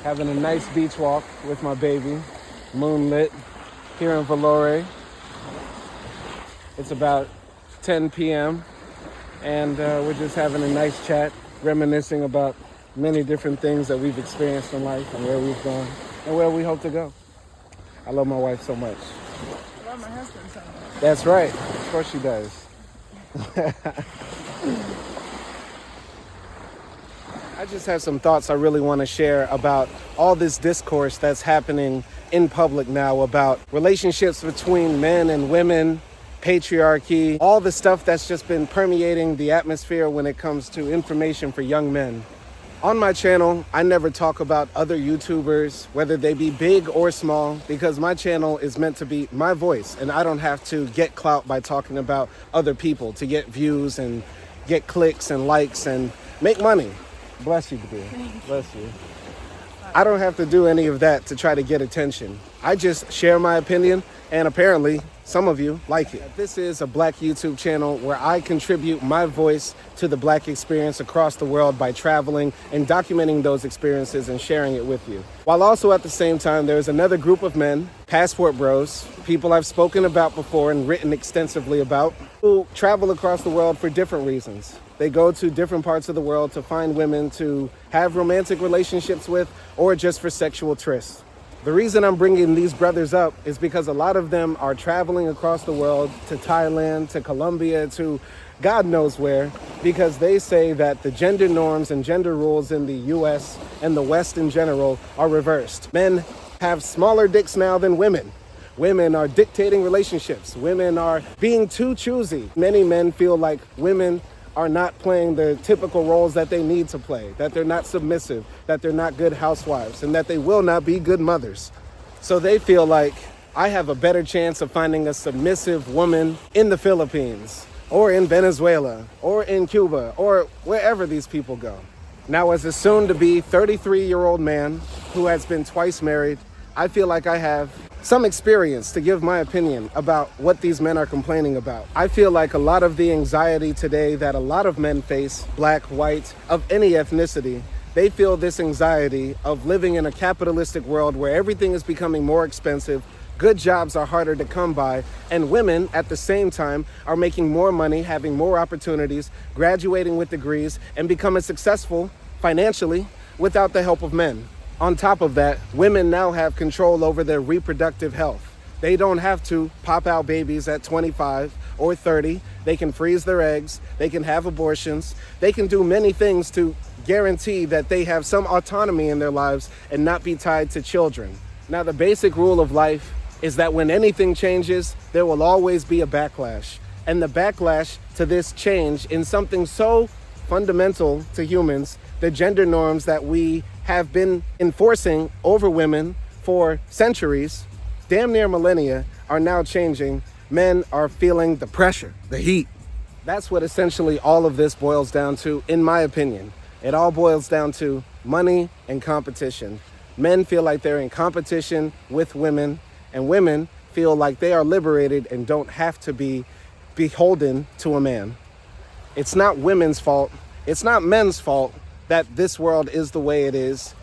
having a nice beach walk with my baby, moonlit, here in Vlorë. It's about 10 p.m. and we're just having a nice chat, reminiscing about many different things that we've experienced in life and where we've gone and where we hope to go. I love my wife so much. I love my husband so much. That's right. Of course she does. I just have some thoughts I really want to share about all this discourse that's happening in public now about relationships between men and women, patriarchy, all the stuff that's just been permeating the atmosphere when it comes to information for young men. On my channel, I never talk about other YouTubers, whether they be big or small, because my channel is meant to be my voice, and I don't have to get clout by talking about other people to get views and get clicks and likes and make money. Bless you, dear. Bless you. I don't have to do any of that to try to get attention. I just share my opinion, and apparently some of you like it. This is a Black YouTube channel where I contribute my voice to the Black experience across the world by traveling and documenting those experiences and sharing it with you. While also at the same time, there's another group of men, passport bros, people I've spoken about before and written extensively about, who travel across the world for different reasons. They go to different parts of the world to find women to have romantic relationships with or just for sexual trysts. The reason I'm bringing these brothers up is because a lot of them are traveling across the world to Thailand, to Colombia, to God knows where, because they say that the gender norms and gender rules in the US and the West in general are reversed. Men have smaller dicks now than women. Women are dictating relationships. Women are being too choosy. Many men feel like women are not playing the typical roles that they need to play, that they're not submissive, that they're not good housewives, and that they will not be good mothers. So they feel like I have a better chance of finding a submissive woman in the Philippines, or in Venezuela, or in Cuba, or wherever these people go. Now, as a soon-to-be 33-year-old man who has been twice married, I feel like I have some experience to give my opinion about what these men are complaining about. I feel like a lot of the anxiety today that a lot of men face, black, white, of any ethnicity, they feel this anxiety of living in a capitalistic world where everything is becoming more expensive, good jobs are harder to come by, and women at the same time are making more money, having more opportunities, graduating with degrees, and becoming successful financially without the help of men. On top of that, women now have control over their reproductive health. They don't have to pop out babies at 25 or 30. They can freeze their eggs. They can have abortions. They can do many things to guarantee that they have some autonomy in their lives and not be tied to children. Now, the basic rule of life is that when anything changes, there will always be a backlash. And the backlash to this change in something so fundamental to humans, the gender norms that we have been enforcing over women for centuries, damn near millennia, are now changing. Men are feeling the pressure, the heat. That's what essentially all of this boils down to, in my opinion. It all boils down to money and competition. Men feel like they're in competition with women, and women feel like they are liberated and don't have to be beholden to a man. It's not women's fault. It's not men's fault that this world is the way it is.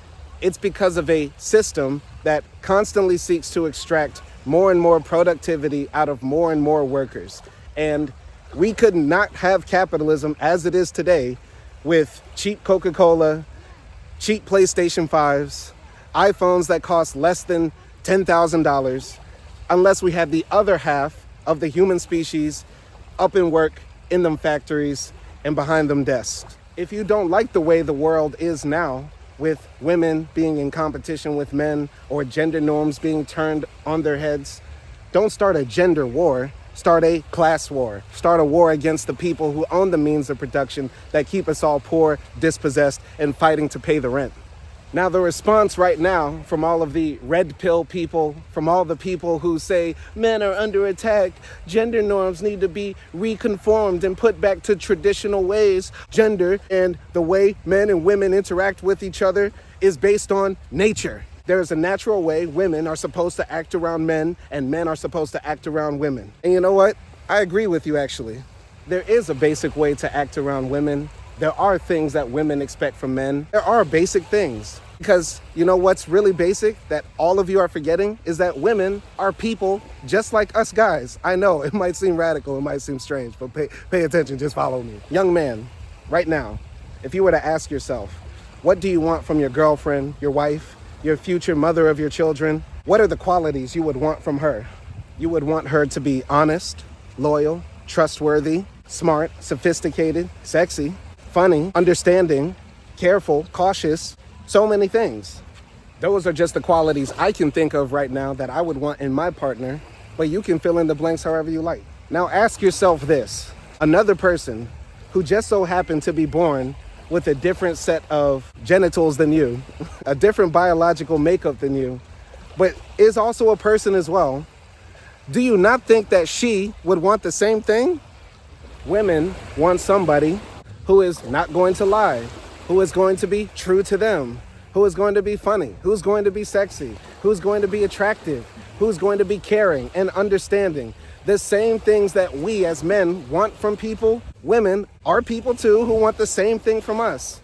It's because of a system that constantly seeks to extract more and more productivity out of more and more workers. And we could not have capitalism as it is today with cheap Coca-Cola, cheap PlayStation 5s, iPhones that cost less than $10,000, unless we had the other half of the human species up in work in them factories and behind them desks. If you don't like the way the world is now, with women being in competition with men or gender norms being turned on their heads, don't start a gender war. Start a class war. Start a war against the people who own the means of production that keep us all poor, dispossessed, and fighting to pay the rent. Now, the response right now from all of the red pill people, from all the people who say men are under attack, gender norms need to be reconformed and put back to traditional ways. Gender and the way men and women interact with each other is based on nature. There is a natural way women are supposed to act around men and men are supposed to act around women. And you know what? I agree with you, actually. There is a basic way to act around women. There are things that women expect from men. There are basic things. Because you know what's really basic that all of you are forgetting is that women are people just like us guys. I know it might seem radical, it might seem strange, but pay attention, just follow me. Young man, right now, if you were to ask yourself, what do you want from your girlfriend, your wife, your future mother of your children? What are the qualities you would want from her? You would want her to be honest, loyal, trustworthy, smart, sophisticated, sexy, funny, understanding, careful, cautious, so many things. Those are just the qualities I can think of right now that I would want in my partner, but you can fill in the blanks however you like. Now ask yourself this, another person who just so happened to be born with a different set of genitals than you, a different biological makeup than you, but is also a person as well, do you not think that she would want the same thing? Women want somebody who is not going to lie, who is going to be true to them, who is going to be funny, who's going to be sexy, who's going to be attractive, who's going to be caring and understanding. The same things that we as men want from people, women are people too who want the same thing from us.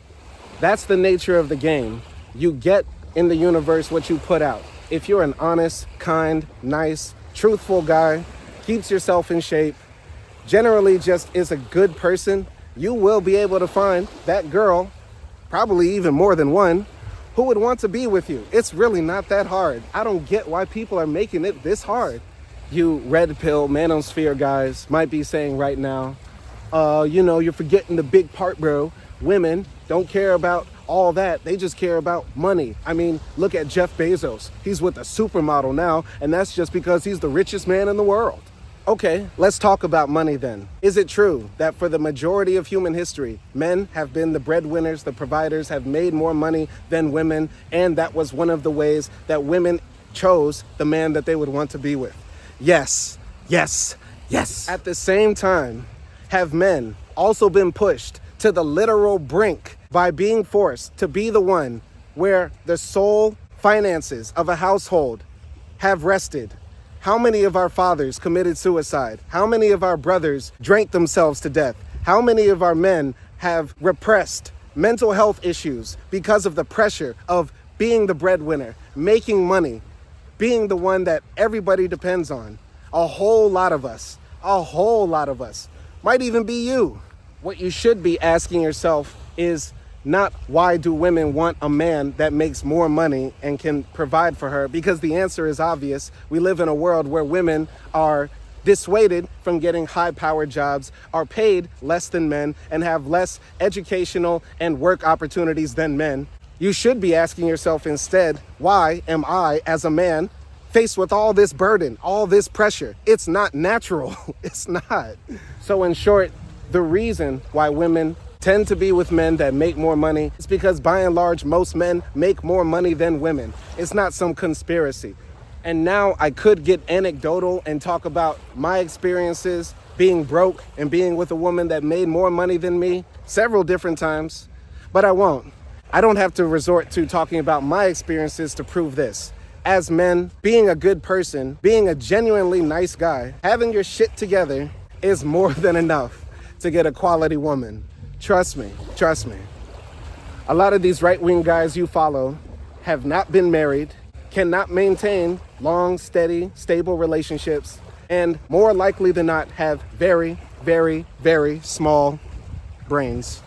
That's the nature of the game. You get in the universe what you put out. If you're an honest, kind, nice, truthful guy, keeps yourself in shape, generally just is a good person, you will be able to find that girl, probably even more than one, who would want to be with you. It's really not that hard. I don't get why people are making it this hard. You red pill manosphere guys might be saying right now, you're forgetting the big part, bro. Women don't care about all that. They just care about money. I mean, look at Jeff Bezos. He's with a supermodel now, and that's just because he's the richest man in the world. Okay, let's talk about money then. Is it true that for the majority of human history, men have been the breadwinners, the providers, have made more money than women, and that was one of the ways that women chose the man that they would want to be with? Yes, yes, yes. At the same time, have men also been pushed to the literal brink by being forced to be the one where the sole finances of a household have rested? How many of our fathers committed suicide? How many of our brothers drank themselves to death? How many of our men have repressed mental health issues because of the pressure of being the breadwinner, making money, being the one that everybody depends on? A whole lot of us, might even be you. What you should be asking yourself is not why do women want a man that makes more money and can provide for her, because the answer is obvious. We live in a world where women are dissuaded from getting high-powered jobs, are paid less than men, and have less educational and work opportunities than men. You should be asking yourself instead, why am I, as a man, faced with all this burden, all this pressure? It's not natural. It's not. So in short, the reason why women tend to be with men that make more money is because by and large, most men make more money than women. It's not some conspiracy. And now I could get anecdotal and talk about my experiences being broke and being with a woman that made more money than me several different times, but I won't. I don't have to resort to talking about my experiences to prove this. As men, being a good person, being a genuinely nice guy, having your shit together is more than enough to get a quality woman. Trust me. A lot of these right-wing guys you follow have not been married, cannot maintain long, steady, stable relationships, and more likely than not have very, very, very small brains.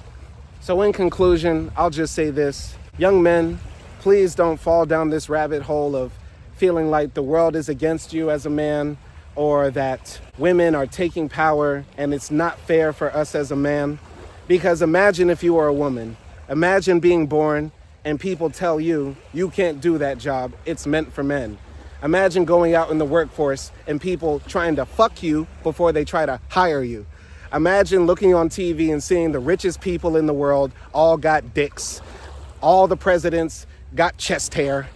So in conclusion, I'll just say this. Young men, please don't fall down this rabbit hole of feeling like the world is against you as a man, or that women are taking power and it's not fair for us as a man. Because imagine if you were a woman. Imagine being born and people tell you, you can't do that job, it's meant for men. Imagine going out in the workforce and people trying to fuck you before they try to hire you. Imagine looking on TV and seeing the richest people in the world all got dicks. All the presidents got chest hair.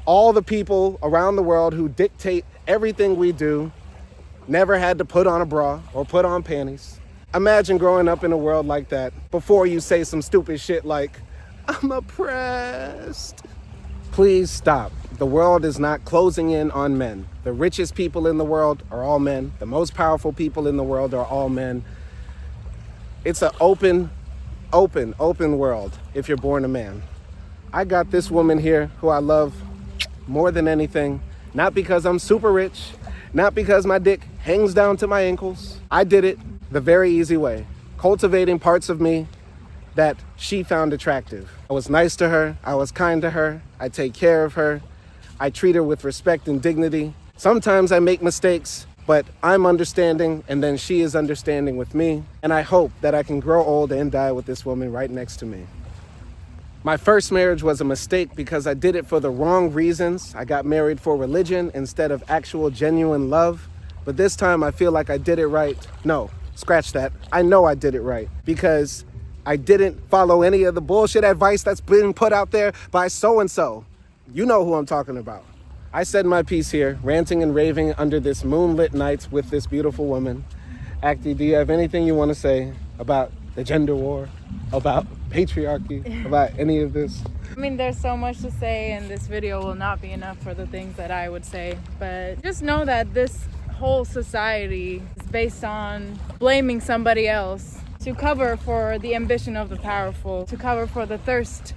All the people around the world who dictate everything we do never had to put on a bra or put on panties. Imagine growing up in a world like that before you say some stupid shit like, I'm oppressed. Please stop. The world is not closing in on men. The richest people in the world are all men. The most powerful people in the world are all men. It's an open world if you're born a man. I got this woman here who I love more than anything, not because I'm super rich, not because my dick hangs down to my ankles. I did it the very easy way, cultivating parts of me that she found attractive. I was nice to her, I was kind to her, I take care of her, I treat her with respect and dignity. Sometimes I make mistakes, but I'm understanding, and then she is understanding with me, and I hope that I can grow old and die with this woman right next to me. My first marriage was a mistake because I did it for the wrong reasons. I got married for religion instead of actual genuine love, but this time I feel like I did it right. No, scratch that. I know I did it right because I didn't follow any of the bullshit advice that's been put out there by so-and-so. You know who I'm talking about. I said my piece here, ranting and raving under this moonlit night with this beautiful woman. Acti, do you have anything you want to say about the gender war, about patriarchy, about any of this? I mean, there's so much to say, and this video will not be enough for the things that I would say. But just know that this whole society is based on blaming somebody else to cover for the ambition of the powerful, to cover for the thirst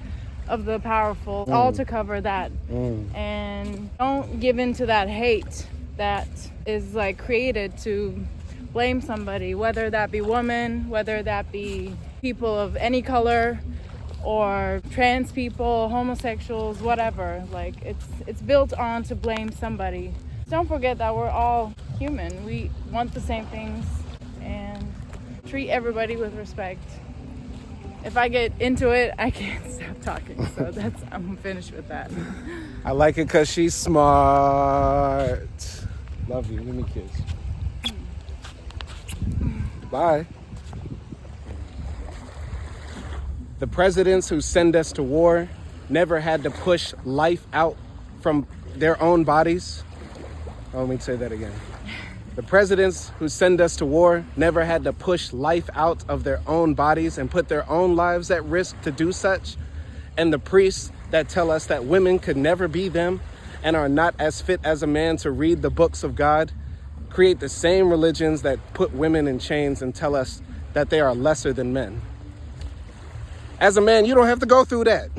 of the powerful, all to cover that. And don't give in to that hate that is like created to blame somebody, whether that be women, whether that be people of any color, or trans people, homosexuals, whatever. Like it's built on to blame somebody. Don't forget that we're all human. We want the same things, and treat everybody with respect. If I get into it, I can't stop talking. So I'm finished with that. I like it because she's smart. Love you. Let me kiss. Bye. The presidents who send us to war never had to push life out from their own bodies. Oh, let me say that again. The presidents who send us to war never had to push life out of their own bodies and put their own lives at risk to do such. And the priests that tell us that women could never be them and are not as fit as a man to read the books of God create the same religions that put women in chains and tell us that they are lesser than men. As a man, you don't have to go through that.